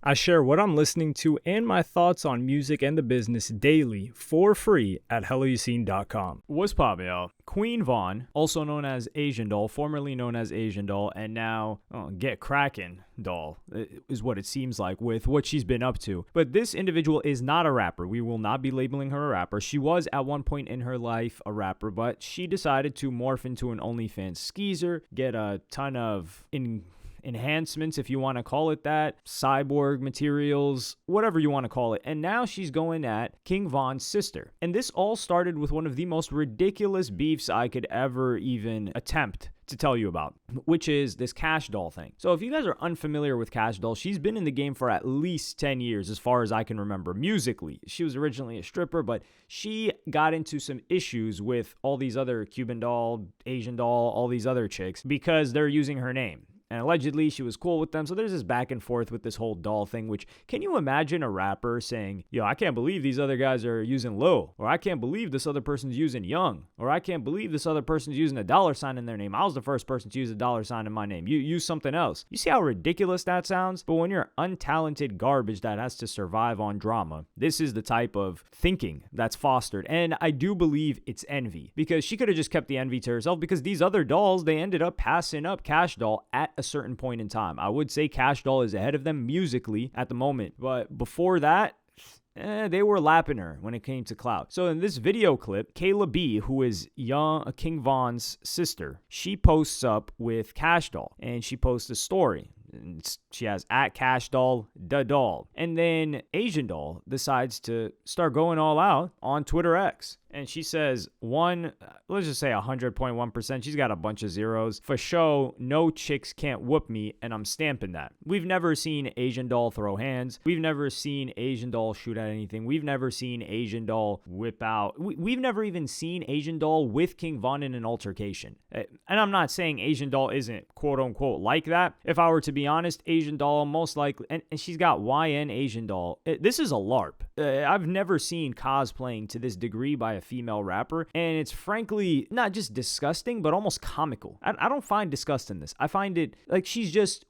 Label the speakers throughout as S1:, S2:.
S1: I share what I'm listening to and my thoughts on music and the business daily for free at helloyassine.com.
S2: What's poppin', y'all? Queen Vaughn, also known as Asian Doll, formerly known as Asian Doll, and now Get Crackin' Doll is what it seems like with what she's been up to. But this individual is not a rapper. We will not be labeling her a rapper. She was at one point in her life a rapper, but she decided to morph into an OnlyFans skeezer, get a ton of enhancements, if you want to call it that, cyborg materials, whatever you want to call it. And now she's going at King Von's sister. And this all started with one of the most ridiculous beefs I could ever even attempt to tell you about, which is this Cash Doll thing. So if you guys are unfamiliar with Cash Doll, she's been in the game for at least 10 years as far as I can remember musically. She was originally a stripper, but she got into some issues with all these other Cuban Doll, Asian Doll, all these other chicks because they're using her name. And allegedly, she was cool with them. So there's this back and forth with this whole doll thing, which, can you imagine a rapper saying, yo, I can't believe these other guys are using Lil, or I can't believe this other person's using Young, or I can't believe this other person's using a dollar sign in their name. I was the first person to use a dollar sign in my name. You use something else. You see how ridiculous that sounds? But when you're untalented garbage that has to survive on drama, this is the type of thinking that's fostered. And I do believe it's envy, because she could have just kept the envy to herself, because these other dolls, they ended up passing up Cash Doll at a certain point in time. I would say Cash Doll is ahead of them musically at the moment, but before that, they were lapping her when it came to clout. So in this video clip, Kayla B, who is King Von's sister, she posts up with Cash Doll, and she posts a story. She has at Cash Doll, da doll. And then Asian Doll decides to start going all out on Twitter X. And she says, let's just say 100.1%. She's got a bunch of zeros. For show, no chicks can't whoop me, and I'm stamping that. We've never seen Asian Doll throw hands. We've never seen Asian Doll shoot at anything. We've never seen Asian Doll whip out. We've never even seen Asian Doll with King Von in an altercation. And I'm not saying Asian Doll isn't quote unquote like that. If I were to be honest, Asian Doll most likely, and she's got YN Asian Doll. This is a LARP. I've never seen cosplaying to this degree by a female rapper, and it's frankly not just disgusting, but almost comical. I don't find disgust in this. I find it like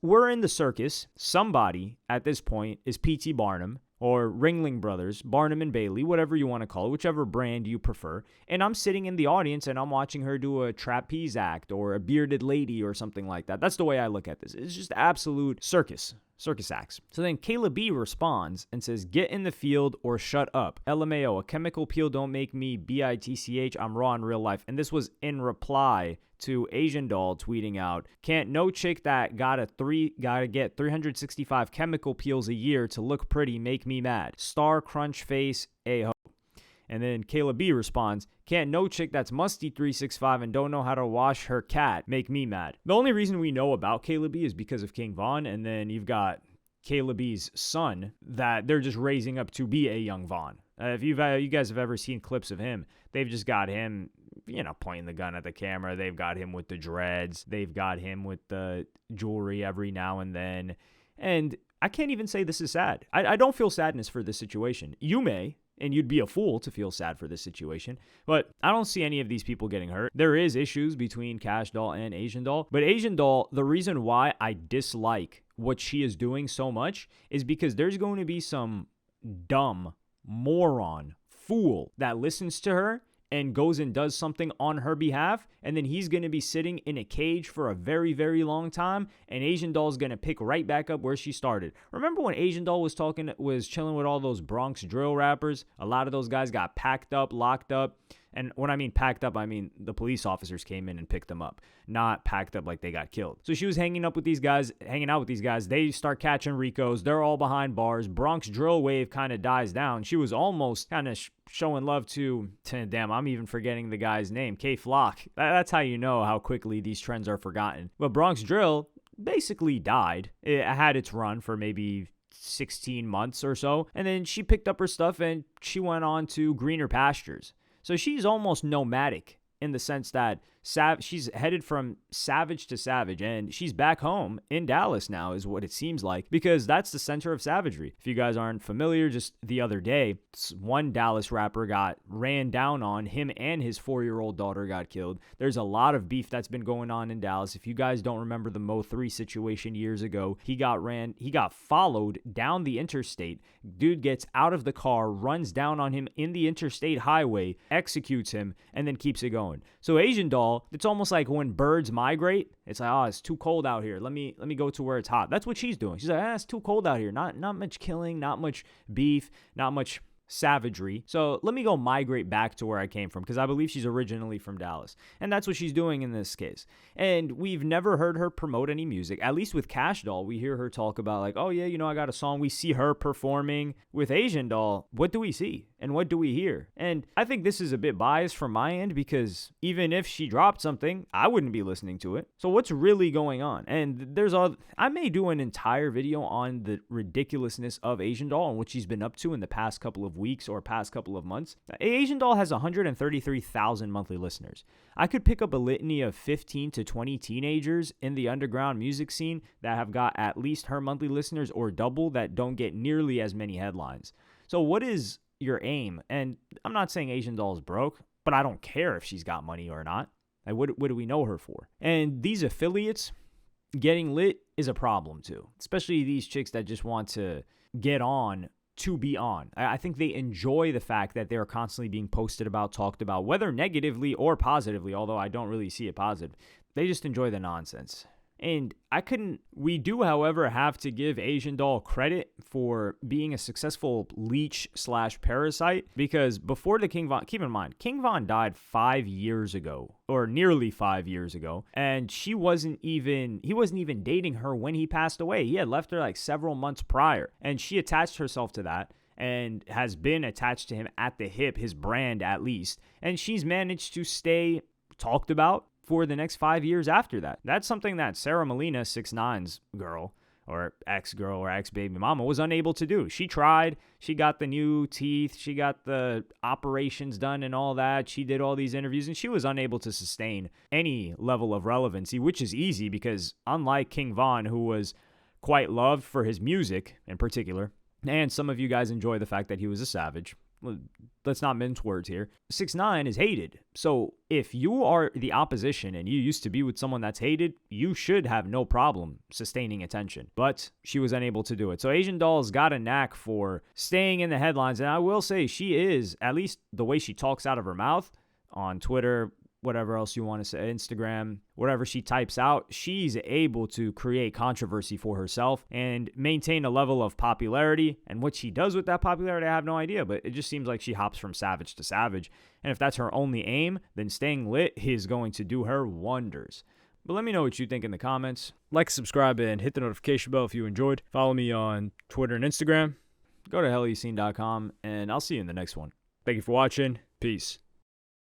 S2: we're in the circus. Somebody at this point is P.T. Barnum or Ringling Brothers, Barnum and Bailey, whatever you want to call it, whichever brand you prefer. And I'm sitting in the audience and I'm watching her do a trapeze act or a bearded lady or something like that. That's the way I look at this. It's just absolute circus acts. So then Kayla B responds and says, get in the field or shut up. LMAO, a chemical peel don't make me bitch. I'm raw in real life. And this was in reply to Asian Doll tweeting out, can't no chick that gotta get 365 chemical peels a year to look pretty make me mad. Star crunch face a-ho. And then Kayla B responds, can't no chick that's musty 365 and don't know how to wash her cat make me mad. The only reason we know about Kayla B is because of King Von, and then you've got Kayla B's son that they're just raising up to be a young Von. If you guys have ever seen clips of him, they've just got him, pointing the gun at the camera. They've got him with the dreads. They've got him with the jewelry every now and then. And I can't even say this is sad. I don't feel sadness for this situation. You may. And you'd be a fool to feel sad for this situation. But I don't see any of these people getting hurt. There is issues between Cash Doll and Asian Doll. But Asian Doll, the reason why I dislike what she is doing so much is because there's going to be some dumb moron fool that listens to her and goes and does something on her behalf, and then he's going to be sitting in a cage for a very, very long time, and Asian Doll's going to pick right back up where she started. Remember when Asian Doll was chilling with all those Bronx drill rappers? A lot of those guys got packed up, locked up. And when I mean packed up, I mean the police officers came in and picked them up, not packed up like they got killed. So she was hanging out with these guys. They start catching Ricos. They're all behind bars. Bronx drill wave kind of dies down. She was almost kind of showing love to, damn, I'm even forgetting the guy's name, K Flock. That's how you know how quickly these trends are forgotten. But Bronx drill basically died. It had its run for maybe 16 months or so. And then she picked up her stuff and she went on to greener pastures. So she's almost nomadic in the sense that She's headed from savage to savage, and she's back home in Dallas now, is what it seems like, because that's the center of savagery. If you guys aren't familiar, just the other day, one Dallas rapper got ran down on. Him and his 4-year-old daughter got killed. There's a lot of beef that's been going on in Dallas. If you guys don't remember the Mo 3 situation years ago, he got followed down the interstate. Dude gets out of the car, runs down on him in the interstate highway, executes him, and then keeps it going. So Asian Doll, it's almost like when birds migrate, it's like, oh, it's too cold out here. Let me go to where it's hot. That's what she's doing. She's like, it's too cold out here. Not much killing, not much beef, not much savagery. So let me go migrate back to where I came from, because I believe she's originally from Dallas. And that's what she's doing in this case. And we've never heard her promote any music. At least with Cash Doll, we hear her talk about like, oh yeah, I got a song. We see her performing. With Asian Doll, what do we see? And what do we hear? And I think this is a bit biased from my end, because even if she dropped something, I wouldn't be listening to it. So what's really going on? And I may do an entire video on the ridiculousness of Asian Doll and what she's been up to in the past couple of weeks or past couple of months. Asian Doll has 133,000 monthly listeners. I could pick up a litany of 15 to 20 teenagers in the underground music scene that have got at least her monthly listeners or double that don't get nearly as many headlines. So what is your aim? And I'm not saying Asian Doll is broke, but I don't care if she's got money or not. Like, what do we know her for? And these affiliates getting lit is a problem too, especially these chicks that just want to get on to be on. I think they enjoy the fact that they're constantly being posted about, talked about, whether negatively or positively, although I don't really see it positive. They just enjoy the nonsense. And we do, however, have to give Asian Doll credit for being a successful leech/parasite, because before the King Von, keep in mind, King Von died 5 years ago, or nearly 5 years ago, and he wasn't even dating her when he passed away. He had left her like several months prior, and she attached herself to that and has been attached to him at the hip, his brand at least, and she's managed to stay talked about for the next 5 years after that. That's something that Sarah Molina, 6ix9ine's girl, or ex-girl or ex-baby mama, was unable to do. She tried. She got the new teeth. She got the operations done and all that. She did all these interviews, and she was unable to sustain any level of relevancy, which is easy because unlike King Von, who was quite loved for his music in particular, and some of you guys enjoy the fact that he was a savage, let's not mince words here, 6ix9ine is hated. So if you are the opposition and you used to be with someone that's hated, you should have no problem sustaining attention. But she was unable to do it. So Asian Doll's got a knack for staying in the headlines. And I will say she is, at least the way she talks out of her mouth on Twitter, whatever else you want to say, Instagram, whatever she types out, she's able to create controversy for herself and maintain a level of popularity. And what she does with that popularity, I have no idea, but it just seems like she hops from savage to savage. And if that's her only aim, then staying lit is going to do her wonders. But let me know what you think in the comments. Like, subscribe, and hit the notification bell if you enjoyed. Follow me on Twitter and Instagram. Go to helloyassine.com, and I'll see you in the next one. Thank you for watching. Peace.